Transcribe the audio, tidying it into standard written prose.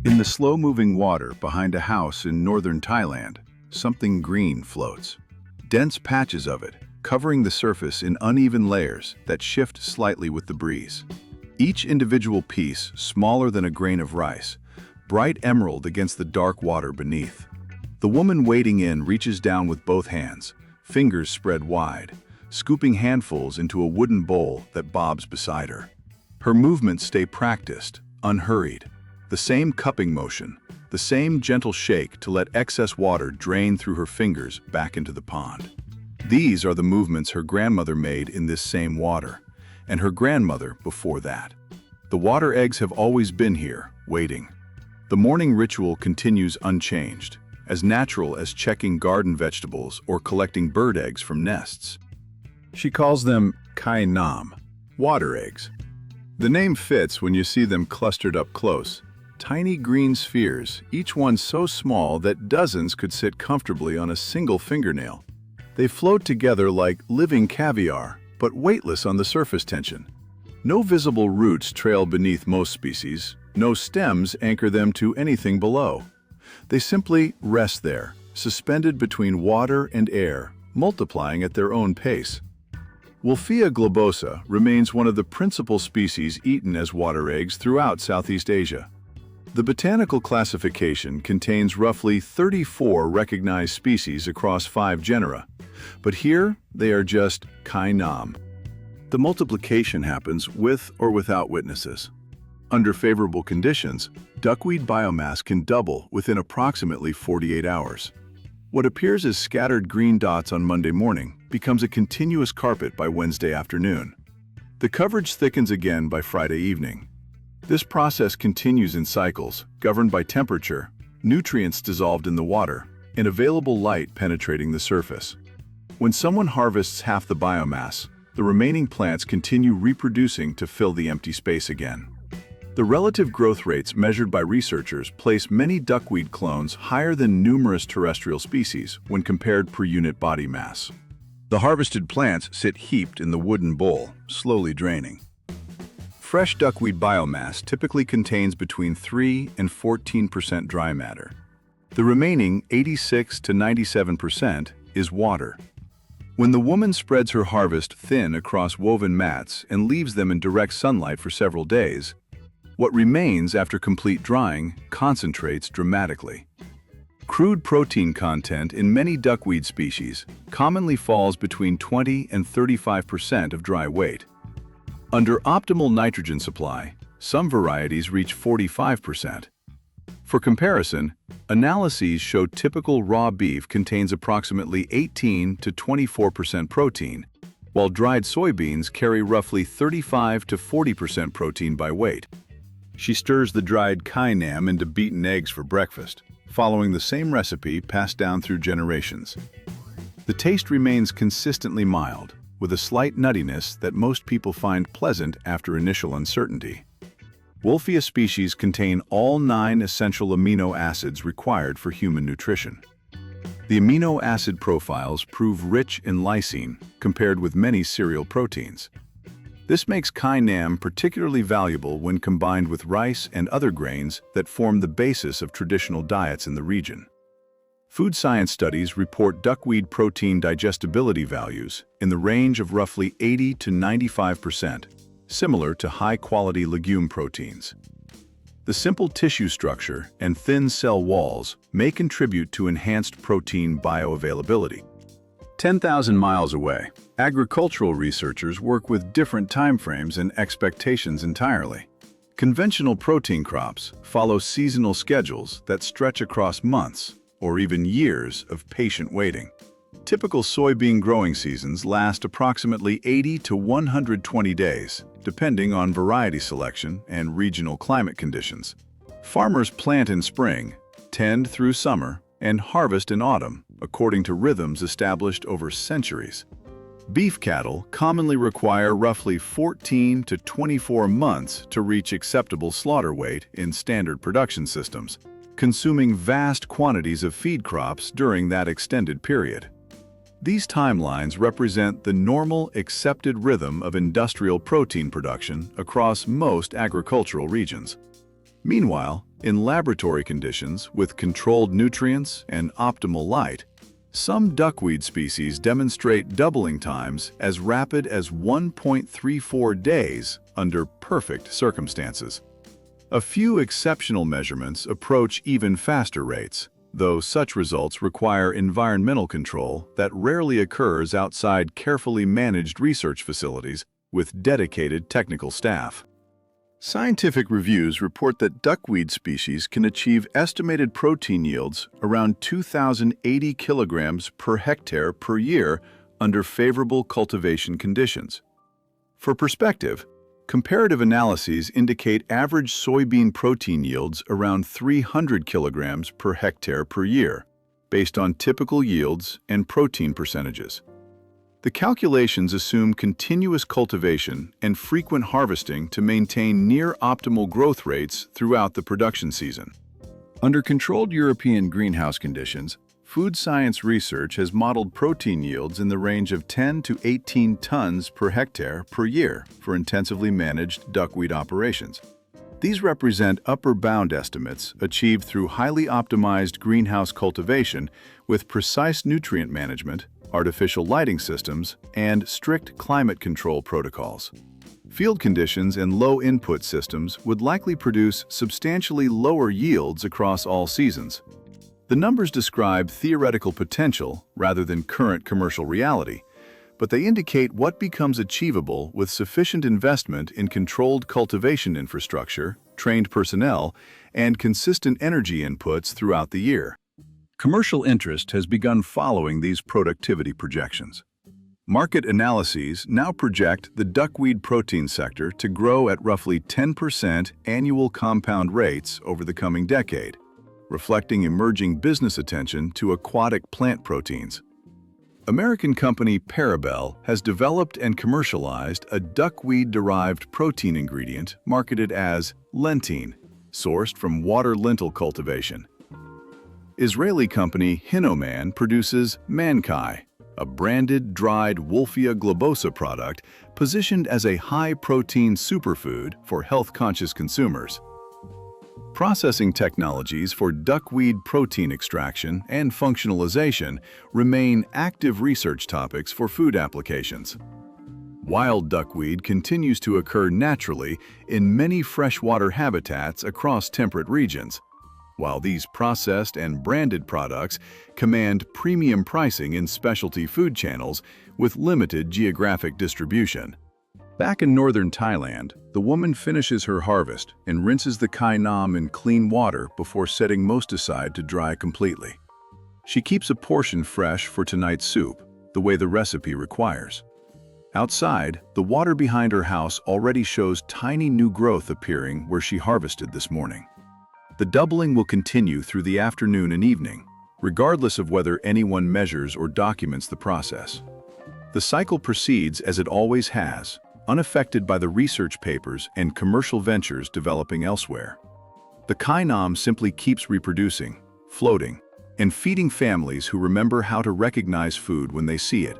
In the slow-moving water behind a house in northern Thailand, something green floats. Dense patches of it, covering the surface in uneven layers that shift slightly with the breeze. Each individual piece smaller than a grain of rice, bright emerald against the dark water beneath. The woman wading in reaches down with both hands, fingers spread wide, scooping handfuls into a wooden bowl that bobs beside her. Her movements stay practiced, unhurried. The same cupping motion, the same gentle shake to let excess water drain through her fingers back into the pond. These are the movements her grandmother made in this same water, and her grandmother before that. The water eggs have always been here, waiting. The morning ritual continues unchanged, as natural as checking garden vegetables or collecting bird eggs from nests. She calls them Kai Nam, water eggs. The name fits when you see them clustered up close. Tiny green spheres, each one so small that dozens could sit comfortably on a single fingernail. They float together like living caviar, but weightless on the surface tension. No visible roots trail beneath most species, no stems anchor them to anything below. They simply rest there, suspended between water and air, multiplying at their own pace. Wolffia globosa remains one of the principal species eaten as water eggs throughout Southeast Asia. The botanical classification contains roughly 34 recognized species across 5 genera, but here they are just Kai Nam. The multiplication happens with or without witnesses. Under favorable conditions, duckweed biomass can double within approximately 48 hours. What appears as scattered green dots on Monday morning becomes a continuous carpet by Wednesday afternoon. The coverage thickens again by Friday evening. This process continues in cycles, governed by temperature, nutrients dissolved in the water, and available light penetrating the surface. When someone harvests half the biomass, the remaining plants continue reproducing to fill the empty space again. The relative growth rates measured by researchers place many duckweed clones higher than numerous terrestrial species when compared per unit body mass. The harvested plants sit heaped in the wooden bowl, slowly draining. Fresh duckweed biomass typically contains between 3 and 14% dry matter. The remaining 86 to 97% is water. When the woman spreads her harvest thin across woven mats and leaves them in direct sunlight for several days, what remains after complete drying concentrates dramatically. Crude protein content in many duckweed species commonly falls between 20 and 35% of dry weight. Under optimal nitrogen supply, some varieties reach 45%. For comparison, analyses show typical raw beef contains approximately 18 to 24% protein, while dried soybeans carry roughly 35 to 40% protein by weight. She stirs the dried Kai Nam into beaten eggs for breakfast, following the same recipe passed down through generations. The taste remains consistently mild, with a slight nuttiness that most people find pleasant after initial uncertainty. Wolffia species contain all 9 essential amino acids required for human nutrition. The amino acid profiles prove rich in lysine compared with many cereal proteins. This makes Kai Nam particularly valuable when combined with rice and other grains that form the basis of traditional diets in the region. Food science studies report duckweed protein digestibility values in the range of roughly 80 to 95%, similar to high-quality legume proteins. The simple tissue structure and thin cell walls may contribute to enhanced protein bioavailability. 10,000 miles away, agricultural researchers work with different timeframes and expectations entirely. Conventional protein crops follow seasonal schedules that stretch across months or even years of patient waiting. Typical soybean growing seasons last approximately 80 to 120 days, depending on variety selection and regional climate conditions. Farmers plant in spring, tend through summer, and harvest in autumn, according to rhythms established over centuries. Beef cattle commonly require roughly 14 to 24 months to reach acceptable slaughter weight in standard production systems, consuming vast quantities of feed crops during that extended period. These timelines represent the normal, accepted rhythm of industrial protein production across most agricultural regions. Meanwhile, In laboratory conditions, with controlled nutrients and optimal light, some duckweed species demonstrate doubling times as rapid as 1.34 days under perfect circumstances. A few exceptional measurements approach even faster rates, though such results require environmental control that rarely occurs outside carefully managed research facilities with dedicated technical staff. Scientific reviews report that duckweed species can achieve estimated protein yields around 2,080 kilograms per hectare per year under favorable cultivation conditions. For perspective, comparative analyses indicate average soybean protein yields around 300 kilograms per hectare per year, based on typical yields and protein percentages. The calculations assume continuous cultivation and frequent harvesting to maintain near-optimal growth rates throughout the production season. Under controlled European greenhouse conditions, food science research has modeled protein yields in the range of 10 to 18 tons per hectare per year for intensively managed duckweed operations. These represent upper bound estimates achieved through highly optimized greenhouse cultivation with precise nutrient management, artificial lighting systems, and strict climate control protocols. Field conditions and low input systems would likely produce substantially lower yields across all seasons. The numbers describe theoretical potential rather than current commercial reality, but they indicate what becomes achievable with sufficient investment in controlled cultivation infrastructure, trained personnel, and consistent energy inputs throughout the year. Commercial interest has begun following these productivity projections. Market analyses now project the duckweed protein sector to grow at roughly 10% annual compound rates over the coming decade, reflecting emerging business attention to aquatic plant proteins. American company Parabel has developed and commercialized a duckweed-derived protein ingredient marketed as lentine, sourced from water lentil cultivation. Israeli company Hinoman produces mankai, a branded dried Wolfia globosa product positioned as a high-protein superfood for health-conscious consumers. Processing technologies for duckweed protein extraction and functionalization remain active research topics for food applications. Wild duckweed continues to occur naturally in many freshwater habitats across temperate regions, while these processed and branded products command premium pricing in specialty food channels with limited geographic distribution. Back in northern Thailand, the woman finishes her harvest and rinses the kai nam in clean water before setting most aside to dry completely. She keeps a portion fresh for tonight's soup, the way the recipe requires. Outside, the water behind her house already shows tiny new growth appearing where she harvested this morning. The doubling will continue through the afternoon and evening, regardless of whether anyone measures or documents the process. The cycle proceeds as it always has, unaffected by the research papers and commercial ventures developing elsewhere. The kai nam simply keeps reproducing, floating, and feeding families who remember how to recognize food when they see it.